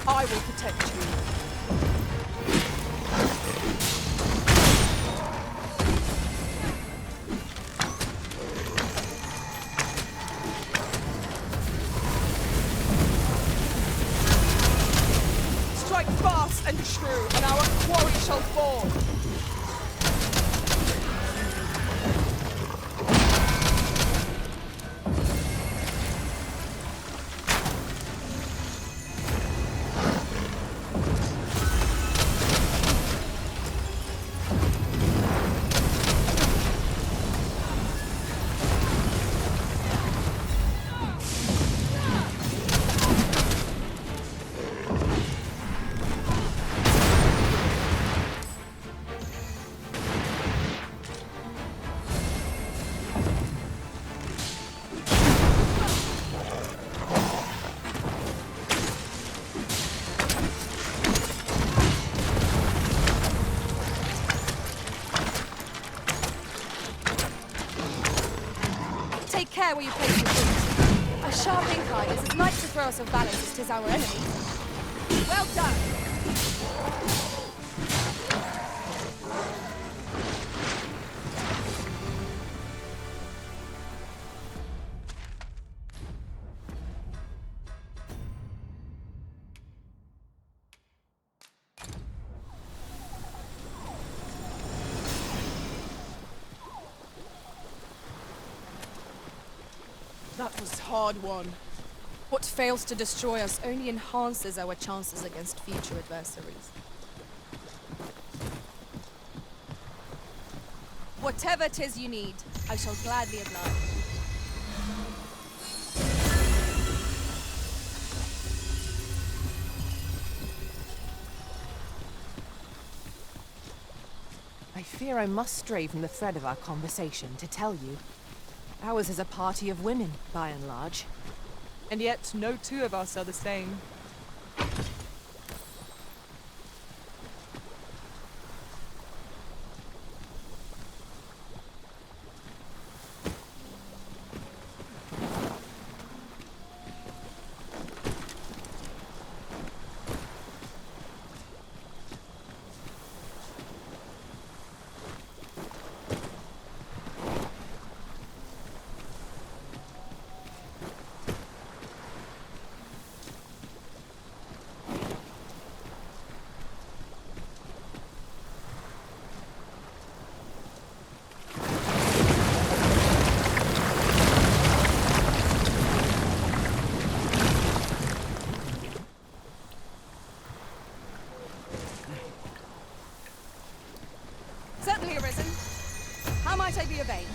I will protect you. Strike fast and true, and our quarry shall fall. Take care where you place your feet. A sharp incline is as light to throw us off balance as 'tis our enemy. Well done! That was hard won. What fails to destroy us only enhances our chances against future adversaries. Whatever 'tis you need, I shall gladly oblige. I fear I must stray from the thread of our conversation to tell you. Ours is a party of women, by and large. And yet, no two of us are the same. Certainly arisen. How might I be of aid?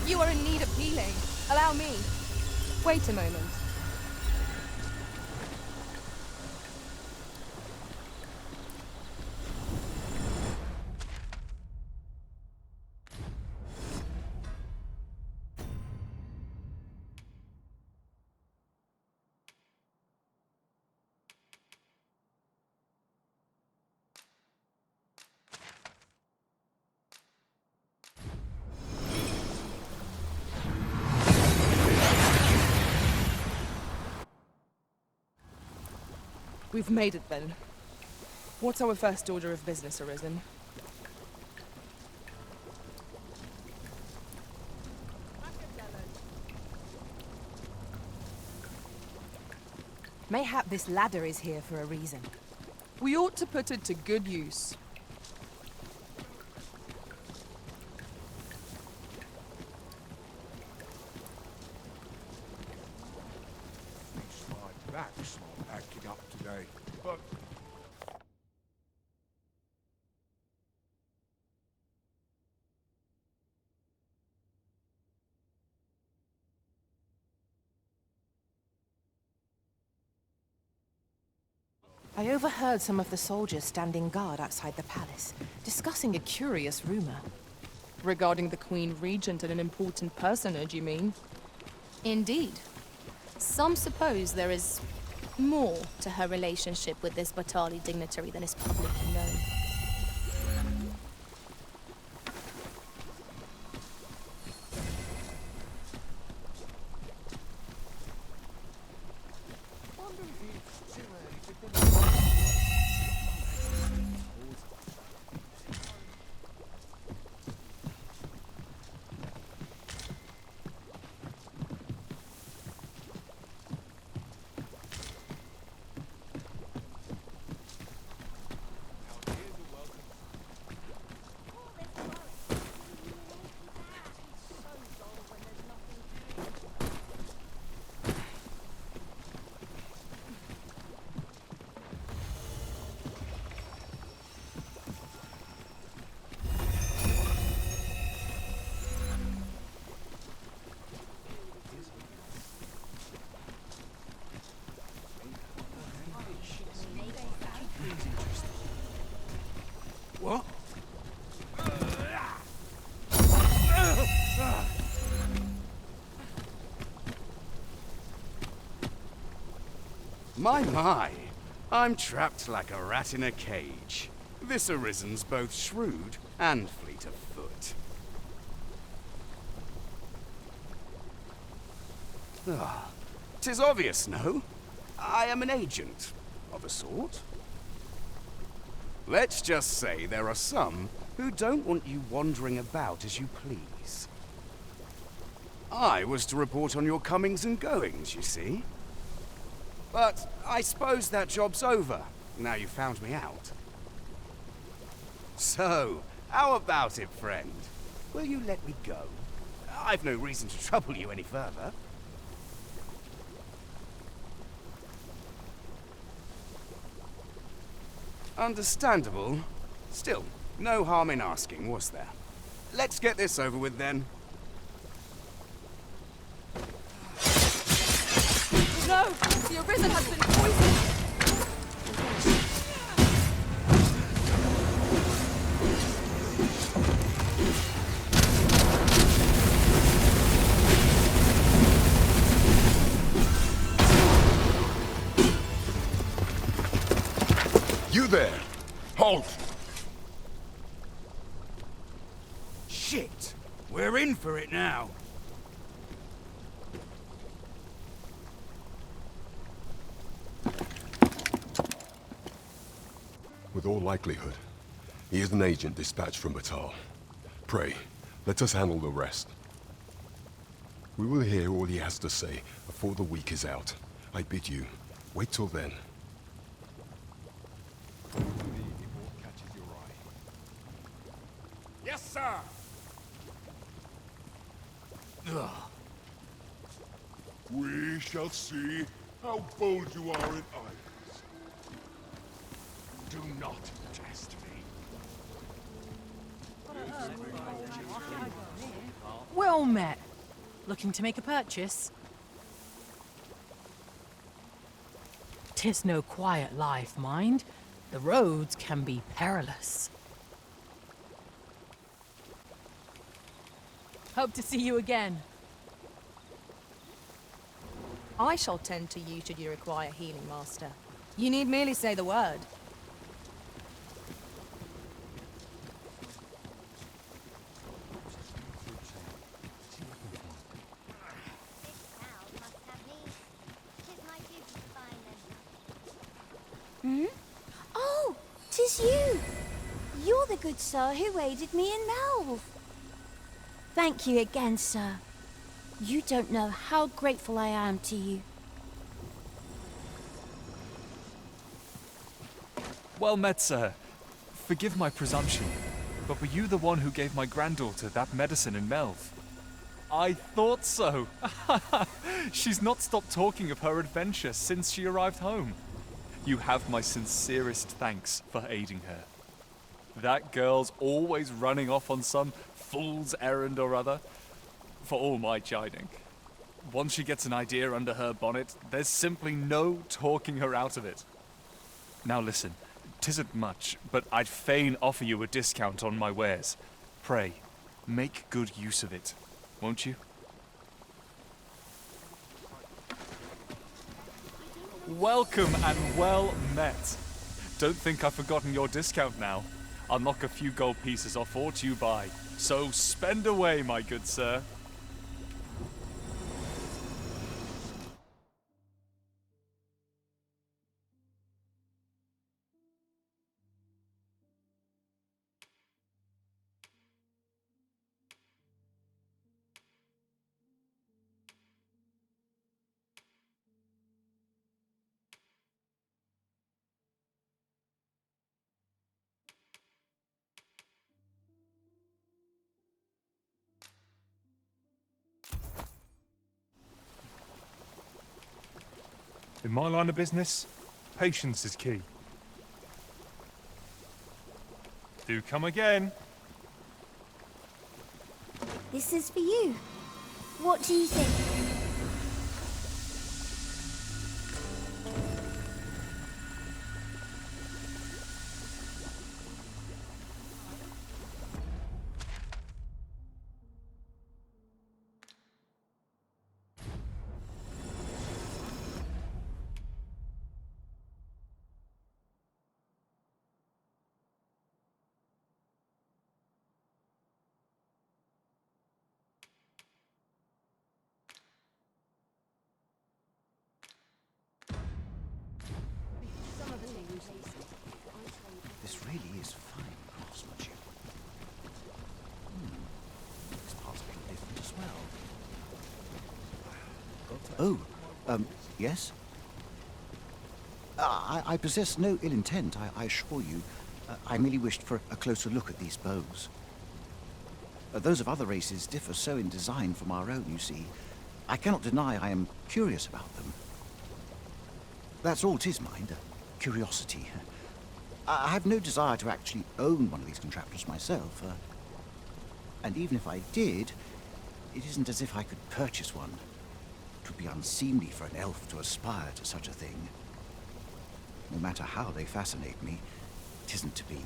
You are in need of healing. Allow me. Wait a moment. We've made it then. What's our first order of business, Arisen? Mayhap this ladder is here for a reason. We ought to put it to good use. It's my back's not acting up today, but I overheard some of the soldiers standing guard outside the palace, discussing a curious rumor. Regarding the Queen Regent and an important personage, you mean? Indeed. Some suppose there is more to her relationship with this Batali dignitary than is publicly known. My. I'm trapped like a rat in a cage. This Arisen's both shrewd and fleet of foot. Ah, 'tis obvious, no? I am an agent, of a sort. Let's just say there are some who don't want you wandering about as you please. I was to report on your comings and goings, you see. But I suppose that job's over, now you've found me out. So, how about it, friend? Will you let me go? I've no reason to trouble you any further. Understandable. Still, no harm in asking, was there? Let's get this over with then. No! The Arisen has been poisoned! You there! Halt! Shit! We're in for it now. With all likelihood, he is an agent dispatched from Batal. Pray, let us handle the rest. We will hear all he has to say before the week is out. I bid you, wait till then. Yes, sir! Ugh. We shall see how bold you are in eyes. Do not test me. Well met. Looking to make a purchase? 'Tis no quiet life, mind. The roads can be perilous. Hope to see you again. I shall tend to you should you require healing, Master. You need merely say the word. Oh, 'tis you! You're the good sir who aided me in Melve. Thank you again, sir. You don't know how grateful I am to you. Well met, sir. Forgive my presumption, but were you the one who gave my granddaughter that medicine in Melve? I thought so. She's not stopped talking of her adventure since she arrived home. You have my sincerest thanks for aiding her. That girl's always running off on some fool's errand or other, for all my chiding. Once she gets an idea under her bonnet, there's simply no talking her out of it. Now listen, 'tisn't much, but I'd fain offer you a discount on my wares. Pray, make good use of it, won't you? Welcome and well met. Don't think I've forgotten your discount now. I'll knock a few gold pieces off aught you buy. So spend away, my good sir. In my line of business, patience is key. Do come again. This is for you. What do you think? really is fine craftsmanship. This part's a little different as well. Oh, yes? I possess no ill intent, I assure you. I merely wished for a closer look at these bows. Those of other races differ so in design from our own, you see. I cannot deny I am curious about them. That's all 'tis, mind, curiosity. I have no desire to actually own one of these contraptions myself. And even if I did, it isn't as if I could purchase one. It would be unseemly for an elf to aspire to such a thing. No matter how they fascinate me, it isn't to be.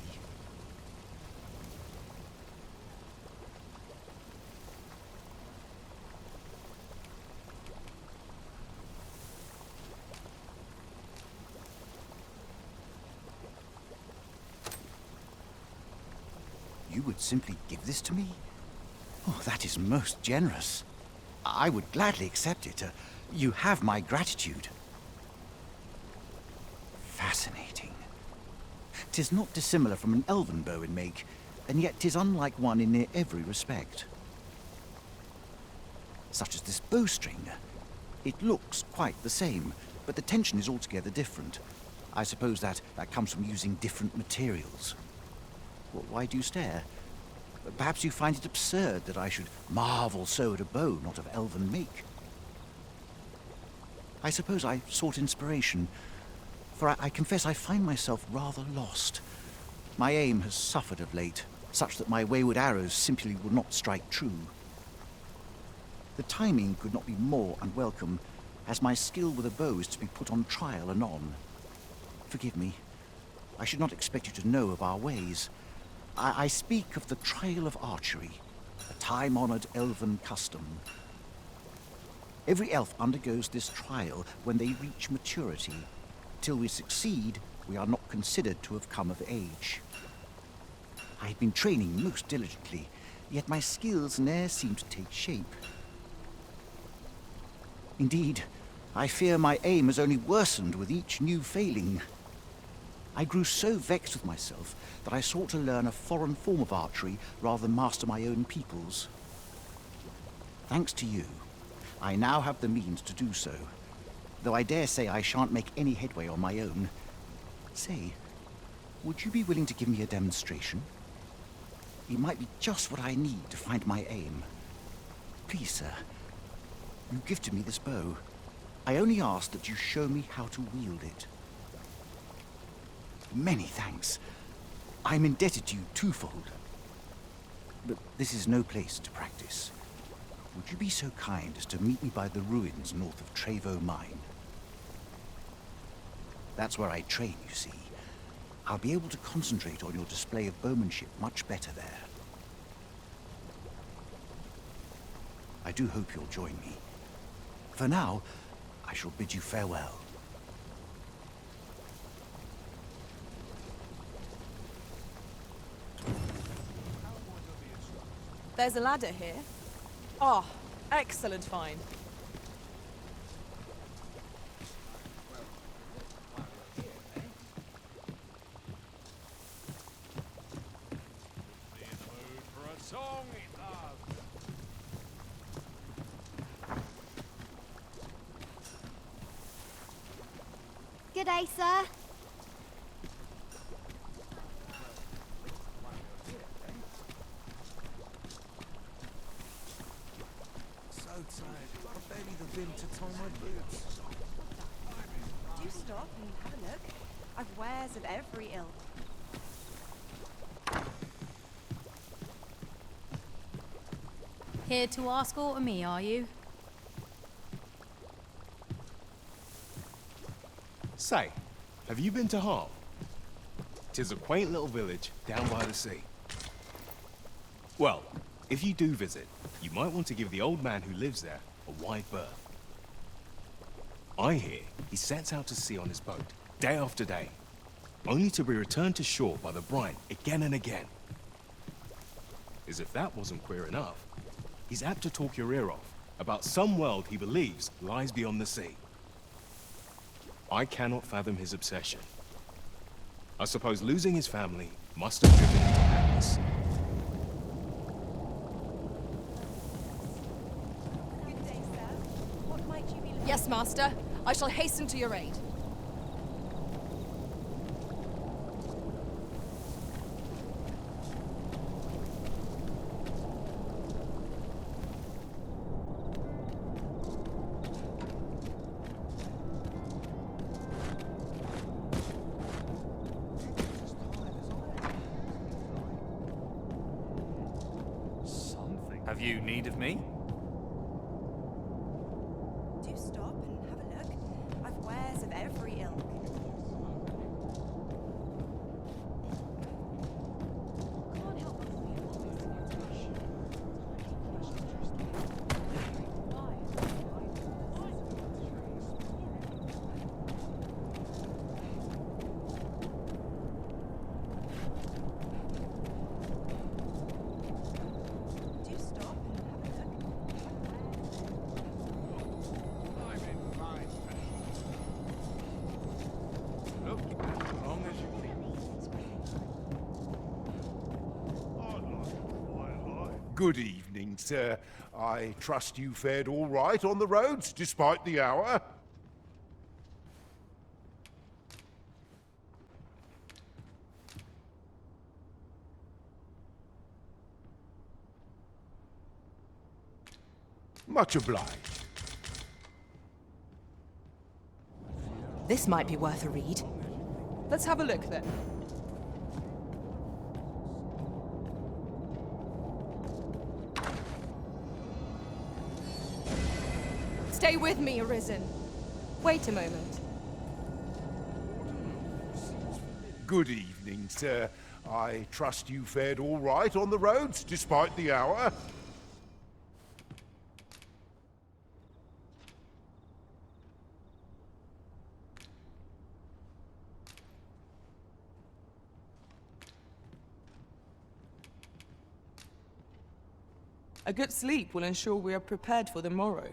You would simply give this to me? Oh, that is most generous. I would gladly accept it. You have my gratitude. Fascinating. 'Tis not dissimilar from an elven bow in make, and yet 'tis unlike one in near every respect. Such as this bowstring. It looks quite the same, but the tension is altogether different. I suppose that comes from using different materials. Why do you stare? Perhaps you find it absurd that I should marvel so at a bow not of elven make. I suppose I sought inspiration, for I confess I find myself rather lost. My aim has suffered of late, such that my wayward arrows simply will not strike true. The timing could not be more unwelcome, as my skill with a bow is to be put on trial anon. Forgive me. I should not expect you to know of our ways. I speak of the trial of archery, a time-honored elven custom. Every elf undergoes this trial when they reach maturity. Till we succeed, we are not considered to have come of age. I have been training most diligently, yet my skills ne'er seem to take shape. Indeed, I fear my aim has only worsened with each new failing. I grew so vexed with myself that I sought to learn a foreign form of archery rather than master my own people's. Thanks to you, I now have the means to do so, though I dare say I shan't make any headway on my own. Say, would you be willing to give me a demonstration? It might be just what I need to find my aim. Please, sir, you gifted me this bow. I only ask that you show me how to wield it. Many thanks. I'm indebted to you twofold. But this is no place to practice. Would you be so kind as to meet me by the ruins north of Trevo Mine? That's where I train, you see. I'll be able to concentrate on your display of bowmanship much better there. I do hope you'll join me. For now, I shall bid you farewell. There's a ladder here. Oh, excellent find. Good day, sir. I've barely the vim to tie my boots. Do stop and have a look. I've wares of every ilk. Here to ask aught of me, are you? Say, have you been to Harm? 'Tis a quaint little village down by the sea. Well, if you do visit, you might want to give the old man who lives there a wide berth. I hear he sets out to sea on his boat, day after day, only to be returned to shore by the brine again and again. As if that wasn't queer enough, he's apt to talk your ear off about some world he believes lies beyond the sea. I cannot fathom his obsession. I suppose losing his family must have driven him to madness. Good day, sir. What might you be looking Yes, master. I shall hasten to your aid. Have you need of me? Do stop and have a look. I've wares of every ilk. Can't help but feel always to get Do stop and have a look. I'm in fine fashion. Look, as long as you keep I'd like a quiet life. Good evening, sir. I trust you fared all right on the roads, despite the hour. Much obliged. This might be worth a read. Let's have a look then. Stay with me, Arisen. Wait a moment. Good evening, sir. I trust you fared all right on the roads, despite the hour. A good sleep will ensure we are prepared for the morrow.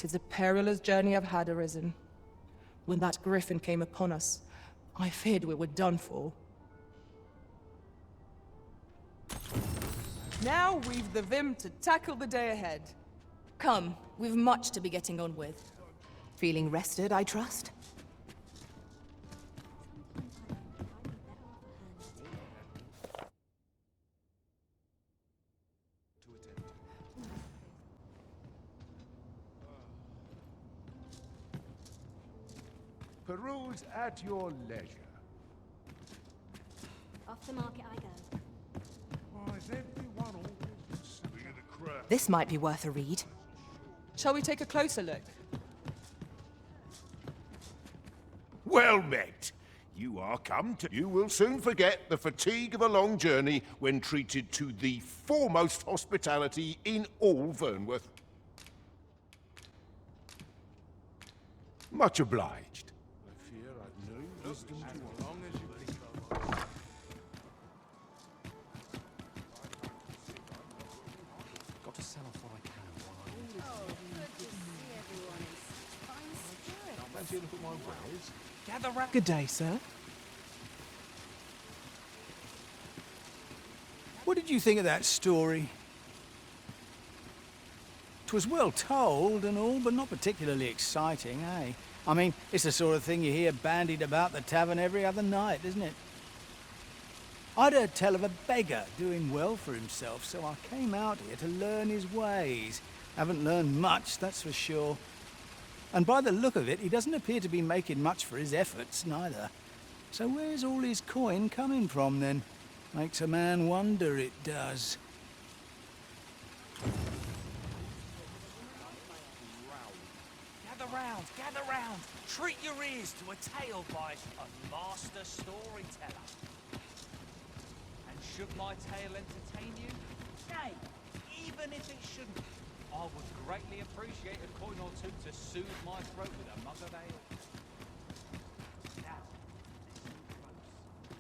'Tis a perilous journey I've had arisen. When that griffin came upon us, I feared we were done for. Now we've the vim to tackle the day ahead. Come, we've much to be getting on with. Feeling rested, I trust? Peruse at your leisure. Off to market I go. Why is everyone always being the crowd? This might be worth a read. Shall we take a closer look? Well met. You are come to... You will soon forget the fatigue of a long journey when treated to the foremost hospitality in all Vernworth. Much obliged. I fear I've no wisdom to offer. As long as you please. Got to sell off what I can while Oh, good to see everyone in fine spirits. Fancy a look at my wares? Gather round. Good day, sir. What did you think of that story? 'Twas well told and all, but not particularly exciting, eh? I mean, it's the sort of thing you hear bandied about the tavern every other night, isn't it? I'd heard tell of a beggar doing well for himself, so I came out here to learn his ways. Haven't learned much, that's for sure. And by the look of it, he doesn't appear to be making much for his efforts, neither. So where's all his coin coming from, then? Makes a man wonder, it does. Gather round. Treat your ears to a tale by a master storyteller. And should my tale entertain you? Nay, even if it shouldn't, I would greatly appreciate a coin or two to soothe my throat with a mug of ale. Now,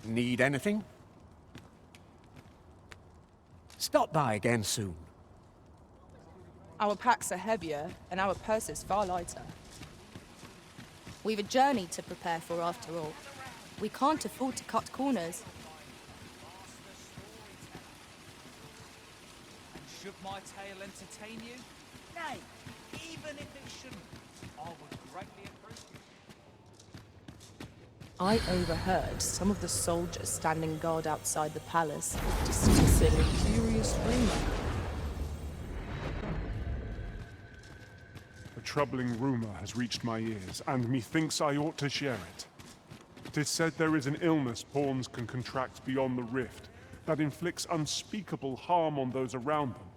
Need anything? Stop by again soon. Our packs are heavier, and our purses far lighter. We've a journey to prepare for after all. We can't afford to cut corners. and should my tale entertain you? Nay, even if it shouldn't, I would greatly appreciate it. I overheard some of the soldiers standing guard outside the palace discussing a curious rumor. A troubling rumor has reached my ears, and methinks I ought to share it. 'Tis said there is an illness pawns can contract beyond the rift that inflicts unspeakable harm on those around them.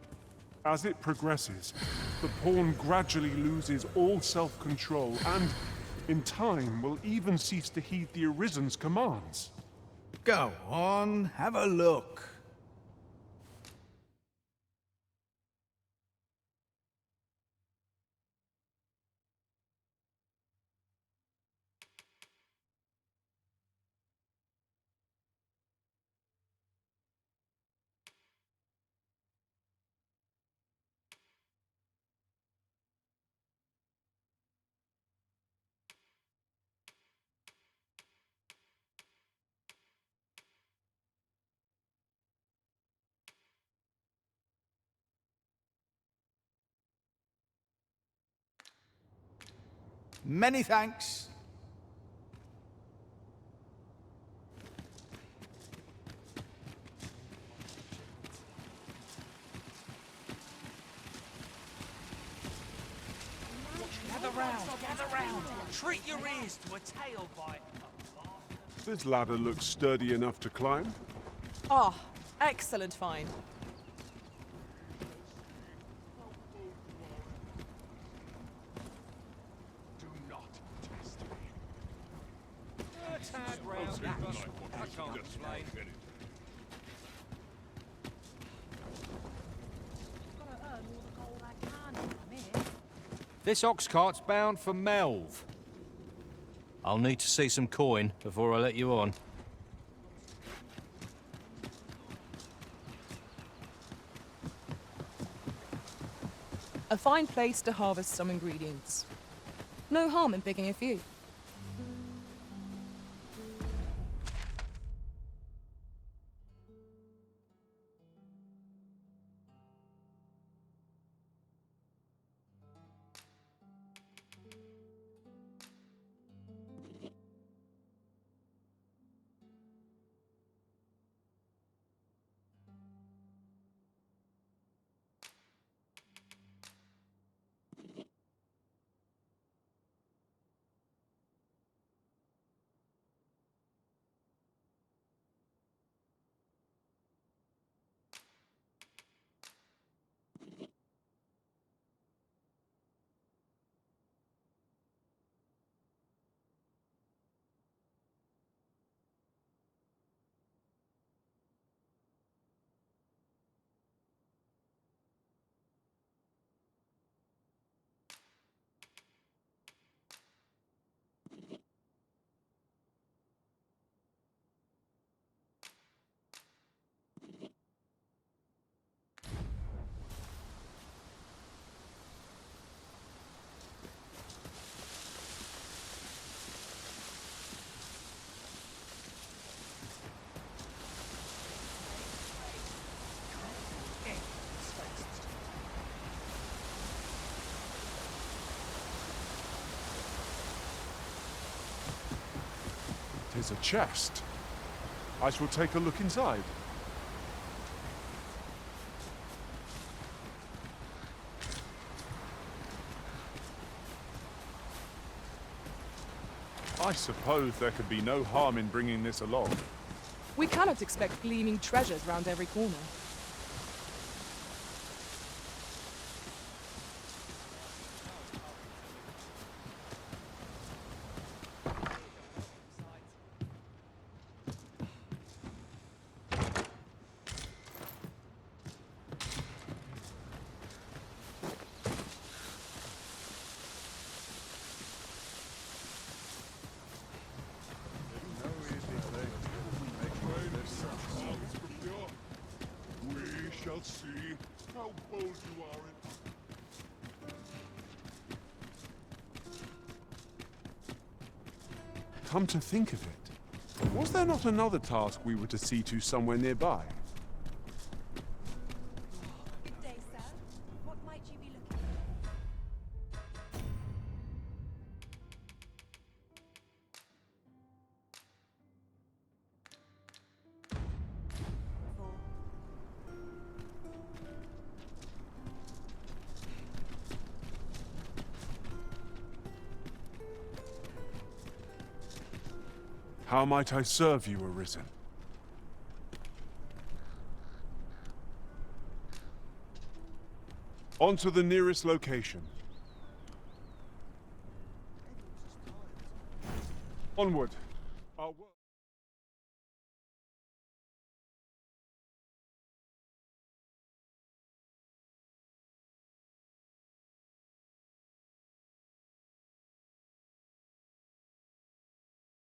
As it progresses, the pawn gradually loses all self-control and, in time, will even cease to heed the Arisen's commands. Go on, have a look. Many thanks. Gather round. Treat your ears to a tale by... This ladder looks sturdy enough to climb. Ah, excellent find. Do not test me. Tag round. I can't complain. This ox cart's bound for Melv. I'll need to see some coin before I let you on. A A fine place to harvest some ingredients. No harm in picking a few. Tis a chest. I shall take a look inside. I suppose there could be no harm in bringing this along. We cannot expect gleaming treasures round every corner. We shall see how bold you are in... Come to think of it, was there not another task we were to see to somewhere nearby? Good day, sir. What might you be looking for? How might I serve you, Arisen? On to the nearest location. Onward. Our work